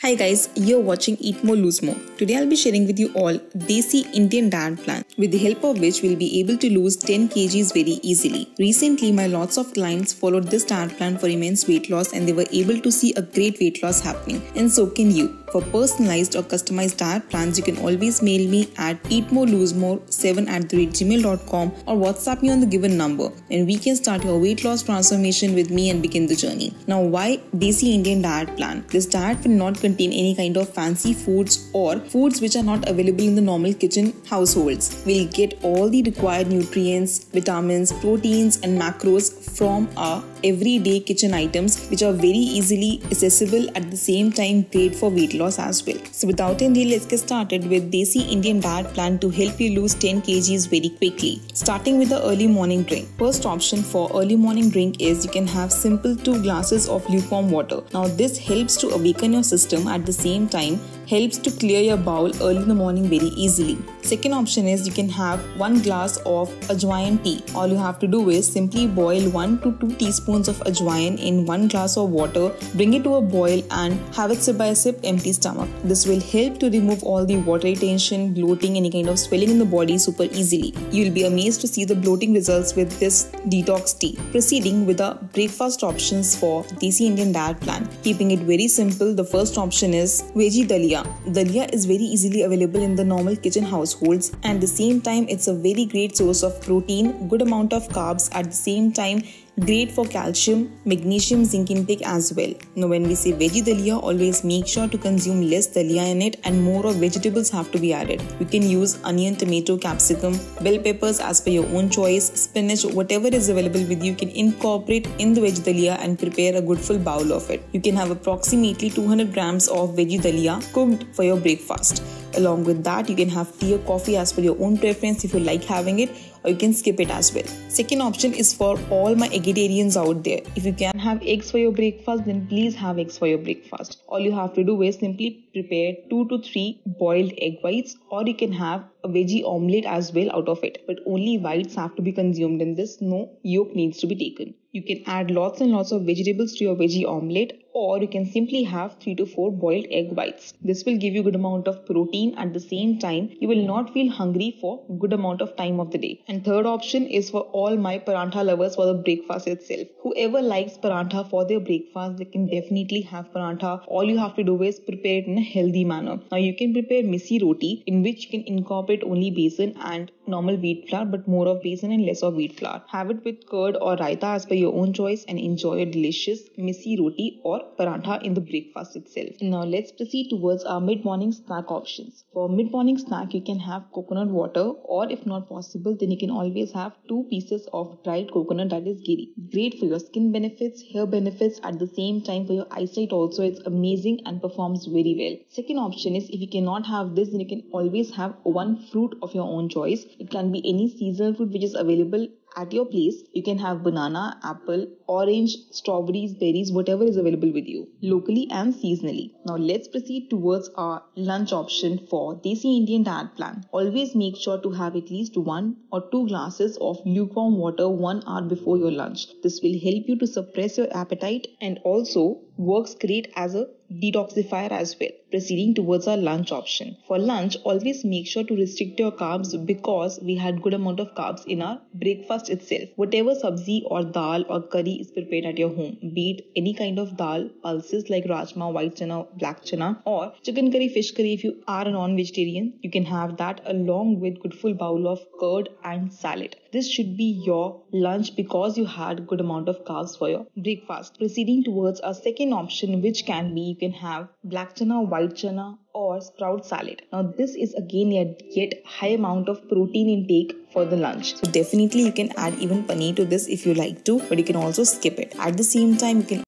Hi guys, you're watching Eat More Lose More. Today I'll be sharing with you all Desi Indian diet plan with the help of which we'll be able to lose 10 kgs very easily. Recently my lots of clients followed this diet plan for immense weight loss and they were able to see a great weight loss happening. And so can you. For personalized or customized diet plans, you can always mail me at eatmorelosemore7@gmail.com or WhatsApp me on the given number and we can start your weight loss transformation with me and begin the journey. Now why Desi Indian diet plan? This diet will not contain any kind of fancy foods or foods which are not available in the normal kitchen households. We'll get all the required nutrients, vitamins, proteins and macros from our everyday kitchen items which are very easily accessible at the same time great for weight loss as well. So without any delay, let's get started with Desi Indian diet plan to help you lose 10 kgs very quickly. Starting with the early morning drink. First option for early morning drink is you can have simple 2 glasses of lukewarm water. Now this helps to awaken your system at the same time helps to clear your bowel early in the morning very easily. Second option is you can have 1 glass of ajwain tea. All you have to do is simply boil 1 to 2 teaspoons of ajwain in 1 glass of water, bring it to a boil and have it sip by sip empty stomach. This will help to remove all the water retention, bloating, any kind of swelling in the body super easily. You will be amazed to see the bloating results with this detox tea. Proceeding with the breakfast options for Desi Indian diet plan. Keeping it very simple, the first option is veggie dalia. Dalia is very easily available in the normal kitchen households and at the same time it's a very great source of protein, good amount of carbs, at the same time great for calcium, magnesium, zinc intake as well. Now when we say veggie dalia, always make sure to consume less dalia in it and more of vegetables have to be added. You can use onion, tomato, capsicum, bell peppers as per your own choice, spinach, whatever is available with you can incorporate in the veggie dalia and prepare a good full bowl of it. You can have approximately 200 grams of veggie dalia cooked for your breakfast. Along with that, you can have tea or coffee as per your own preference if you like having it, or you can skip it as well. Second option is for all my vegetarians out there. If you can have eggs for your breakfast, then please have eggs for your breakfast. All you have to do is simply prepare 2 to 3 boiled egg whites, or you can have a veggie omelette as well out of it. But only whites have to be consumed in this, no yolk needs to be taken. You can add lots and lots of vegetables to your veggie omelette, or you can simply have 3 to 4 boiled egg whites. This will give you good amount of protein. At the same time, you will not feel hungry for good amount of time of the day. And third option is for all my parantha lovers for the breakfast itself. Whoever likes parantha for their breakfast, they can definitely have parantha. All you have to do is prepare it in a healthy manner. Now you can prepare misi roti, in which you can incorporate only besan and normal wheat flour, but more of besan and less of wheat flour. Have it with curd or raita as per your own choice and enjoy a delicious misi roti or parantha in the breakfast itself. Now let's proceed towards our mid-morning snack options. For mid-morning snack, you can have coconut water, or if not possible, then you can always have 2 pieces of dried coconut, that is ghee. Great for your skin benefits, hair benefits, at the same time for your eyesight also. It's amazing and performs very well. Second option is if you cannot have this, then you can always have 1 fruit of your own choice. It can be any seasonal fruit which is available at your place. You can have banana, apple, orange, strawberries, berries, whatever is available with you, locally and seasonally. Now let's proceed towards our lunch option for Desi Indian diet plan. Always make sure to have at least 1 or 2 glasses of lukewarm water 1 hour before your lunch. This will help you to suppress your appetite and also works great as a detoxifier as well. Proceeding towards our lunch option. For lunch, always make sure to restrict your carbs because we had good amount of carbs in our breakfast itself. Whatever sabzi or dal or curry is prepared at your home, be it any kind of dal, pulses like rajma, white chana, black chana, or chicken curry, fish curry. If you are a non-vegetarian, you can have that along with good full bowl of curd and salad. This should be your lunch because you had good amount of carbs for your breakfast. Proceeding towards our second option, which can be you can have black chana, white chana, or sprout salad. Now this is again yet high amount of protein intake for the lunch. So definitely you can add even paneer to this if you like to, but you can also skip it. At the same time, you can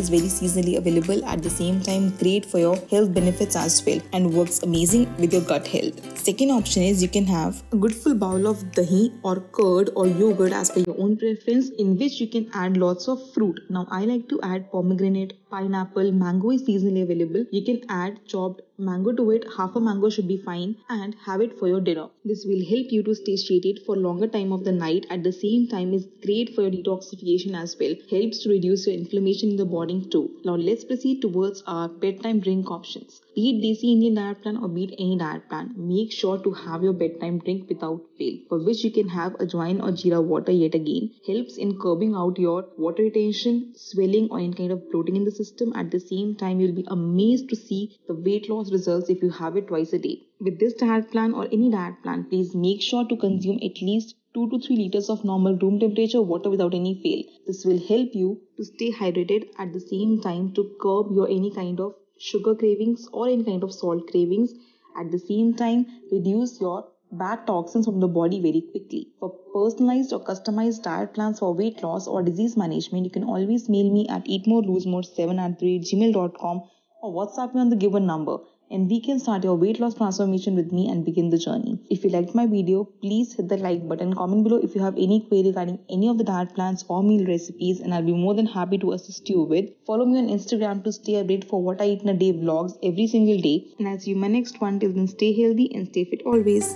is very seasonally available, at the same time great for your health benefits as well, and works amazing with your gut health. Second option is you can have a good full bowl of dahi or curd or yogurt as per your own preference, in which you can add lots of fruit. Now I like to add pomegranate, pineapple, mango is seasonally available. You can add chopped mango to it. Half a mango should be fine, and have it for your dinner. This will help you to stay satiated for longer time of the night. At the same time is great for your detoxification as well. Helps to reduce your inflammation in the body too. Now let's proceed towards our bedtime drink options. Be it Desi Indian diet plan or be it any diet plan, make sure to have your bedtime drink without fail, for which you can have ajwain or jeera water. Yet again helps in curbing out your water retention, swelling or any kind of bloating in the system. At the same time you'll be amazed to see the weight loss results if you have it twice a day. With this diet plan or any diet plan, please make sure to consume at least 2 to 3 liters of normal room temperature water without any fail. This will help you to stay hydrated, at the same time to curb your any kind of sugar cravings or any kind of salt cravings. At the same time reduce your bad toxins from the body very quickly. For personalized or customized diet plans for weight loss or disease management, you can always mail me at eatmorelose7@gmail.com or WhatsApp me on the given number, and we can start your weight loss transformation with me and begin the journey. If you liked my video, please hit the like button, comment below if you have any query regarding any of the diet plans or meal recipes, and I'll be more than happy to assist you with. Follow me on Instagram to stay updated for what I eat in a day vlogs every single day. And I'll see you in my next one. Till then, stay healthy and stay fit always.